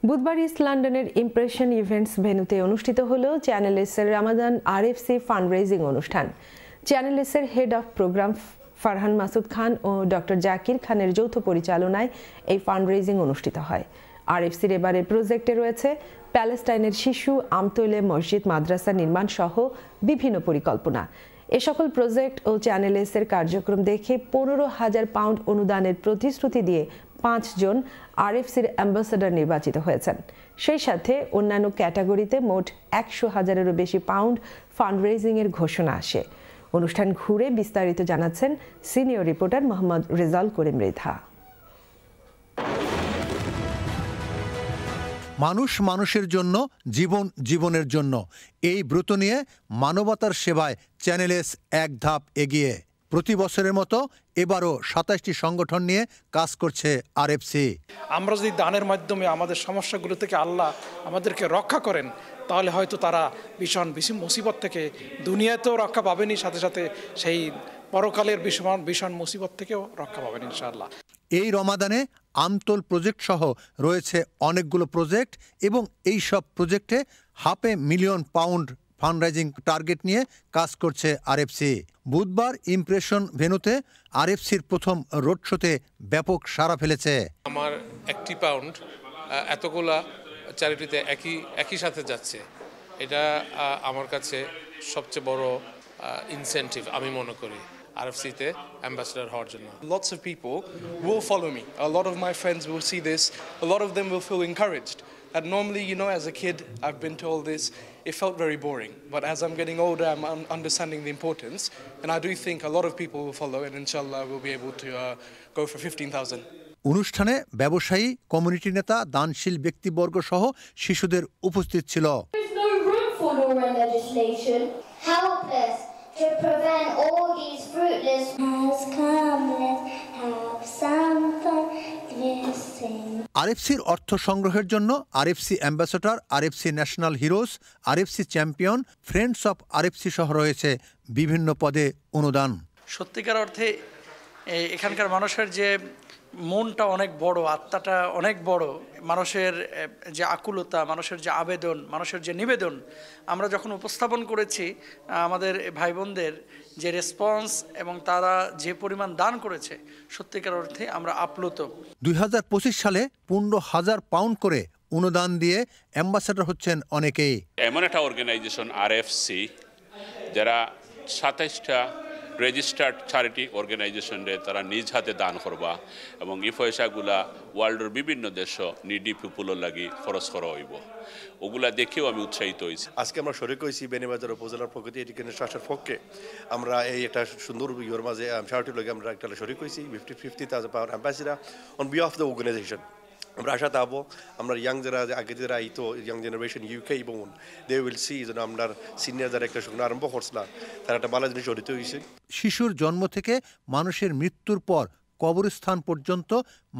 বুধবার ইস্ট লন্ডনের impression events ভেন্যুতে অনুষ্ঠিত হলো চ্যানেল এসের রামাদান আরএফসি ফান্ডরেজিং অনুষ্ঠান। চ্যানেল এসের head of programme Farhan Masud Khan ও ডক্টর জাকির খানের যৌথ পরিচালনায় এই ফান্ডরেজিং অনুষ্ঠিত হয়। আরএফসির এবারের প্রজেক্টে রয়েছে প্যালেস্টাইনের শিশু আমতৈলে মসজিদ মাদ্রাসা নির্মাণ সহ বিভিন্ন পরিকল্পনা। এ সকল প্রজেক্ট ও চ্যানেল এসের কার্যক্রম দেখে 15,000 পাউন্ড অনুদানের প্রতিশ্রুতি দিয়ে 5 জন আরএফসির অ্যাম্বাসেডর নির্বাচিত হয়েছেন। সেই সাথে অন্যান্য ক্যাটাগরিতে মোট 100,000-এরও বেশি পাউন্ড ফান্ডরেজিংয়ের ঘোষণা আসে। অনুষ্ঠান ঘুরে বিস্তারিত জানাচ্ছেন সিনিয়র রিপোর্টার মোহাম্মদ রেজাউল করিম মৃধা। মানুষ মানুষের জন্য, জীবন জীবনের জন্য, এই ব্রত নিয়ে মানবতার সেবায় চ্যানেল এস এক ধাপ এগিয়ে। প্রতি বছরের মতো এবারও 27টি সংগঠন নিয়ে কাজ করছে আরএফসি। আমরা যদি দানের মাধ্যমে আমাদের সমস্যাগুলো থেকে আল্লাহ আমাদেরকে রক্ষা করেন, তাহলে হয়তো তারা ভীষণ মুসিবত থেকে দুনিয়াতেও রক্ষা পাবেনই, সাথে সাথে সেই পরকালের ভীষণ মুসিবত থেকেও রক্ষা পাবেন ইনশাআল্লাহ। এই রমাদানে আমতোল প্রজেক্ট সহ রয়েছে অনেকগুলো প্রজেক্ট এবং এই সব প্রজেক্টে 500,000 পাউন্ড ফান্ডরাইজিং টার্গেট নিয়ে কাজ করছে আরএফসি। বুধবার ইমপ্রেশন ভেন্যুতে আরএফসির প্রথম রোড শোতে ব্যাপক সাড়া ফেলেছে। আমার 1 পাউন্ড এতগুলা চ্যারিটিতে একই সাথে যাচ্ছে, এটা আমার কাছে সবচেয়ে বড় ইনসেন্টিভ আমি মনে করি আরএফসিতে অ্যাম্বাসেডর হওয়ার জন্য। Lots of people will follow me. A lot of my friends will see this. A lot of them will feel encouraged. And normally, as a kid, I've been told this, it felt very boring. But as I'm getting older, I'm understanding the importance. And I do think a lot of people will follow, and inshallah, we'll be able to go for 15,000. অনুষ্ঠানে ব্যবসায়ী, community নেতা, দানশীল ব্যক্তিবর্গ সহ শিশুদের উপস্থিত ছিল। There's no room for Laura legislation. Helpless to prevent all these fruitless has come. Let's have some fun listening. আরএফসির অর্থ সংগ্রহের জন্য RFC ambassador, RFC national heroes, RFC champion, friends of RFC সহ রয়েছে বিভিন্ন পদে অনুদান। সত্যিকার অর্থে এখানকার মানুষের যে মনটা অনেক বড়, আত্মাটা অনেক বড়, মানুষের যে আকুলতা, মানুষের যে আবেদন, মানুষের যে নিবেদন, আমরা যখন উপস্থাপন করেছি আমাদের ভাই বোনদের যে রেসপন্স এবং তারা যে পরিমাণ দান করেছে, সত্যিকার অর্থে আমরা আপ্লুত। 2025 সালে 15,000 পাউন্ড করে অনুদান দিয়ে অ্যাম্বাসেডর হচ্ছেন অনেকেই। এমন একটা অর্গানাইজেশন আরএফসি যারা 27টা রেজিস্টার্ড চ্যারিটি অর্গানাইজেশনে তারা নিজ হাতে দান করবা এবং এই পয়সাগুলা ওয়ার্ল্ডের বিভিন্ন দেশ নিডি পিপুলের লাগি খরচ করা হইব, ওগুলা দেখেও আমি উৎসাহিত হয়েছি। আজকে আমরা শরিক হয়েছি বেনিবাজার উপজেলার প্রকৃতি এডুকেশন ট্রাস্টের পক্ষে। আমরা এই একটা সুন্দর ইয়ের মাঝে চ্যারিটির লগে আমরা একটা শরিক হয়েছি 50,000 pound ambassador on behalf of the organisation. আমরা আশা থাকবো আমরা যারা আগে যারা আইতো ইয়াং জেনারেশন ইউকে এবং দে উইল সি যেন আমরা সিনিয়র যারা একটা শুকনো আরম্ভ করছিলাম তারা একটা ভালো জিনিস জড়িত হয়েছে। শিশুর জন্ম থেকে মানুষের মৃত্যুর পর কবরস্থান পর্যন্ত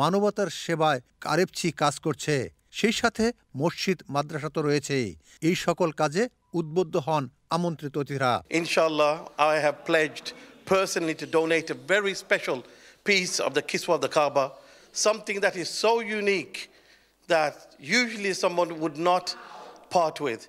মানবতার সেবায় আরএফসি কাজ করছে। সেই সাথে মসজিদ মাদ্রাসা তো রয়েছেই। এই সকল কাজে উদ্বুদ্ধ হন আমন্ত্রিত অতিথিরা। ইনশাআল্লাহ, I have pledged personally to donate a very special piece of the Kiswa of the Kaaba, something that is so unique that usually someone would not part with.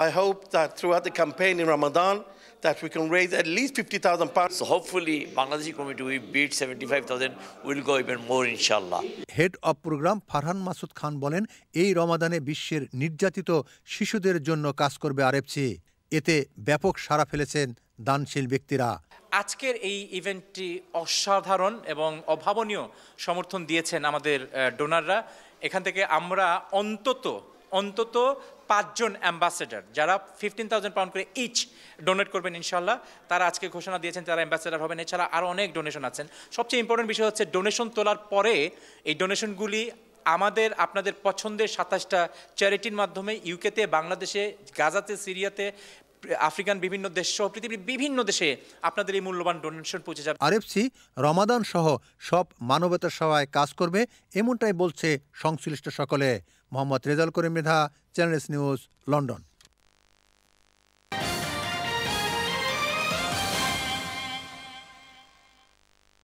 I hope that throughout the campaign in Ramadan that we can raise at least 50,000 pounds. So hopefully Bangladeshi community will beat 75,000, will go even more inshallah. Head of programme Farhan Masud Khan বলেন, এই রমাদানে বিশ্বের নির্যাতিত শিশুদের জন্য কাজ করবে RFC. এতে ব্যাপক সাড়া ফেলেছেন দানশীল ব্যক্তিরা। আজকের এই ইভেন্টটি অসাধারণ এবং অভাবনীয় সমর্থন দিয়েছেন আমাদের ডোনাররা। এখান থেকে আমরা অন্তত 5 জন অ্যাম্বাসেডর যারা 15,000 পাউন্ড করে ইচ ডোনেট করবেন ইনশাল্লাহ, তারা আজকে ঘোষণা দিয়েছেন তারা অ্যাম্বাসেডর হবেন। এছাড়া আরও অনেক ডোনেশন আছেন। সবচেয়ে ইম্পর্টেন্ট বিষয় হচ্ছে ডোনেশন তোলার পরে এই ডোনেশনগুলি আপনাদের পছন্দের 27টা চ্যারিটির মাধ্যমে ইউকেতে, বাংলাদেশে, গাজাতে, সিরিয়াতে, আফ্রিকান বিভিন্ন দেশ সহ পৃথিবীর বিভিন্ন দেশে আপনাদের এই মূল্যবান ডোনেশন পৌঁছে যাবে। আরএফসি রমাদান সহ সব মানবতার সেবায় কাজ করবে, এমনটাই বলছে সংশ্লিষ্ট সকলে। Mohammad Rezaul Karim Mridha, channel S news, London.